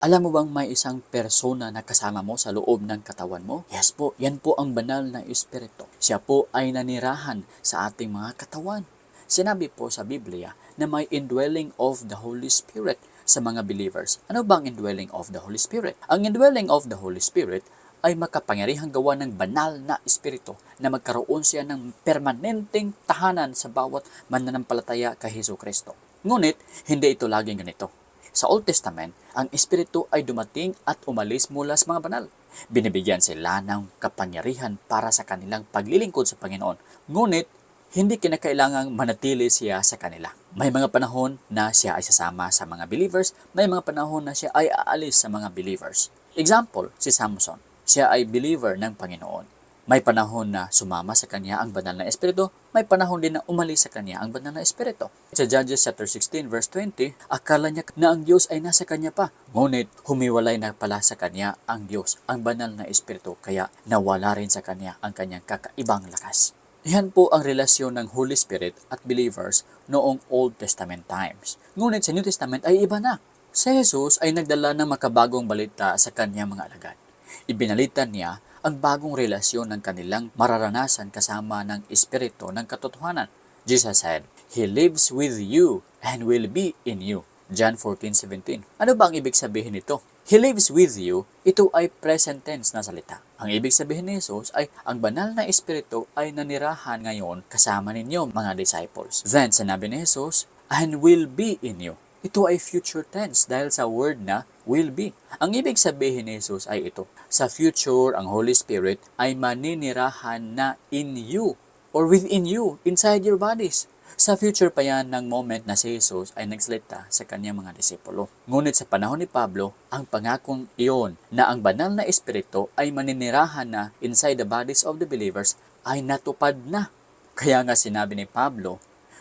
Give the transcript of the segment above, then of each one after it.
Alam mo bang may isang persona na kasama mo sa loob ng katawan mo? Yes po, yan po ang banal na espiritu. Siya po ay nanirahan sa ating mga katawan. Sinabi po sa Biblia na may indwelling of the Holy Spirit sa mga believers. Ano bang indwelling of the Holy Spirit? Ang indwelling of the Holy Spirit ay makapangyarihang gawa ng banal na espiritu na magkaroon siya ng permanenteng tahanan sa bawat mananampalataya kay Hesus Kristo. Ngunit, hindi ito laging ganito. Sa Old Testament, ang Espiritu ay dumating at umalis mula sa mga banal. Binibigyan sila ng kapangyarihan para sa kanilang paglilingkod sa Panginoon. Ngunit, hindi kinakailangang manatili siya sa kanila. May mga panahon na siya ay sasama sa mga believers, may mga panahon na siya ay aalis sa mga believers. Example, si Samson. Siya ay believer ng Panginoon. May panahon na sumama sa kanya ang banal na espiritu, may panahon din na umalis sa kanya ang banal na espiritu. Sa Judges chapter 16 verse 20, akala niya na ang Diyos ay nasa kanya pa. Ngunit humiwalay na pala sa kanya ang Diyos, ang banal na espiritu, kaya nawala rin sa kanya ang kanyang kakaibang lakas. Yan po ang relasyon ng Holy Spirit at believers noong Old Testament times. Ngunit sa New Testament ay iba na. Si Jesus ay nagdala ng makabagong balita sa kanyang mga alagad. Ibinalita niya ang bagong relasyon ng kanilang mararanasan kasama ng Espiritu ng katotohanan. Jesus said, He lives with you and will be in you. John 14:17. Ano ba ang ibig sabihin nito? He lives with you, ito ay present tense na salita. Ang ibig sabihin ni Jesus ay ang banal na Espiritu ay nanirahan ngayon kasama ninyo mga disciples. Then sinabi ni Jesus, and will be in you. Ito ay future tense dahil sa word na will be. Ang ibig sabihin ni Jesus ay ito. Sa future, ang Holy Spirit ay maninirahan na in you or within you, inside your bodies. Sa future pa yan ng moment na si Jesus ay nagsalita sa kanyang mga disipulo. Ngunit sa panahon ni Pablo, ang pangakong iyon na ang banal na Espiritu ay maninirahan na inside the bodies of the believers ay natupad na. Kaya nga sinabi ni Pablo,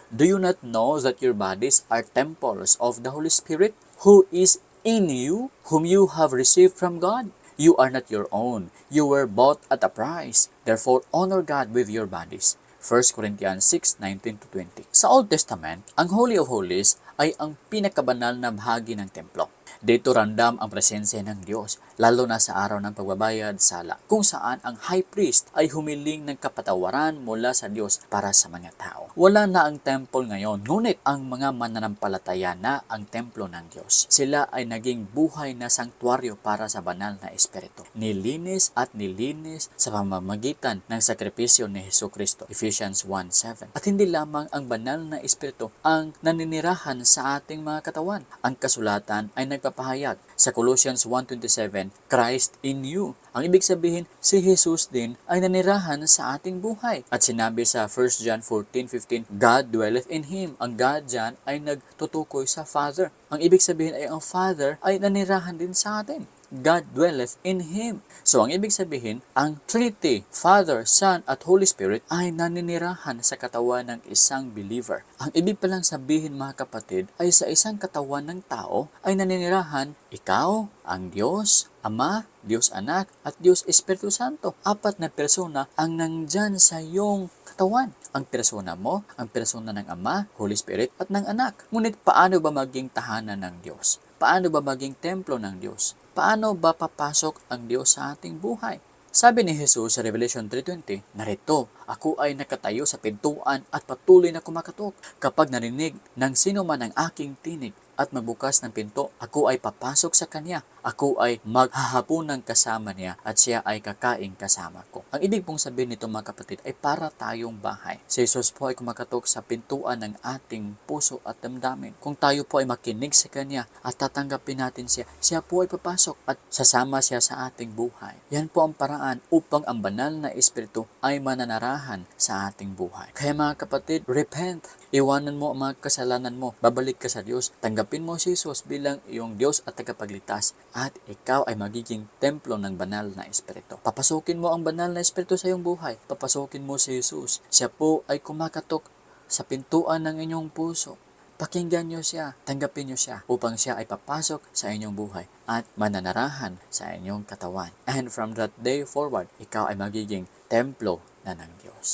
do you not know that your bodies are temples of the Holy Spirit, who is in you, whom you have received from God? You are not your own. You were bought at a price. Therefore, honor God with your bodies. 1 Corinthians 6:19-20. Sa Old Testament, ang Holy of Holies ay ang pinakabanal na bahagi ng templo. Dito ramdam ang presensya ng Diyos, lalo na sa araw ng pagbabayad sala, kung saan ang high priest ay humiling ng kapatawaran mula sa Diyos para sa mga tao. Wala na ang temple ngayon, ngunit ang mga mananampalataya na ang templo ng Diyos. Sila ay naging buhay na sanktuaryo para sa banal na Espiritu. Nilinis at nilinis sa pamamagitan ng sakripisyo ni Jesucristo. Ephesians 1:7. At hindi lamang ang banal na Espiritu ang naninirahan sa ating mga katawan. Ang kasulatan ay nagpapahayag sa Colossians 1:27, Christ in you. Ang ibig sabihin, si Jesus din ay nanirahan sa ating buhay. At sinabi sa 1 John 14:15, God dwelleth in Him. Ang God dyan ay nagtutukoy sa Father. Ang ibig sabihin ay ang Father ay nanirahan din sa atin. God dwelleth in Him. So, ang ibig sabihin, ang Trinity, Father, Son, at Holy Spirit ay naninirahan sa katawan ng isang believer. Ang ibig palang sabihin, mga kapatid, ay sa isang katawan ng tao ay naninirahan ikaw, ang Diyos, Ama, Diyos Anak, at Diyos Espiritu Santo. 4 na persona ang nandyan sa iyong katawan. Ang persona mo, ang persona ng Ama, Holy Spirit, at ng Anak. Ngunit paano ba maging tahanan ng Diyos? Paano ba maging templo ng Diyos? Paano ba papasok ang Diyos sa ating buhay? Sabi ni Jesus sa Revelation 3:20, narito, ako ay nakatayo sa pintuan at patuloy na kumakatok. Kapag narinig ng sino man ang aking tinig at magbukas ng pinto, ako ay papasok sa kanya. Ako ay maghahapunan kasama niya at siya ay kakain kasama ko. Ang ibig pong sabihin nito, mga kapatid, ay para tayong bahay. Si Jesus po ay kumakatok sa pintuan ng ating puso at damdamin. Kung tayo po ay makinig sa kanya at tatanggapin natin siya, siya po ay papasok at sasama siya sa ating buhay. Yan po ang paraan upang ang banal na Espiritu ay mananarahan sa ating buhay. Kaya mga kapatid, repent. Iwanan mo ang mga kasalanan mo. Babalik ka sa Diyos. Tanggapin mo si Jesus bilang iyong Diyos at tagapagligtas. At ikaw ay magiging templo ng banal na Espiritu. Papasukin mo ang banal na Espiritu sa iyong buhay. Papasukin mo si Jesus. Siya po ay kumakatok sa pintuan ng inyong puso. Pakinggan niyo siya, tanggapin niyo siya upang siya ay papasok sa inyong buhay at mananarahan sa inyong katawan. And from that day forward, ikaw ay magiging templo na ng Diyos.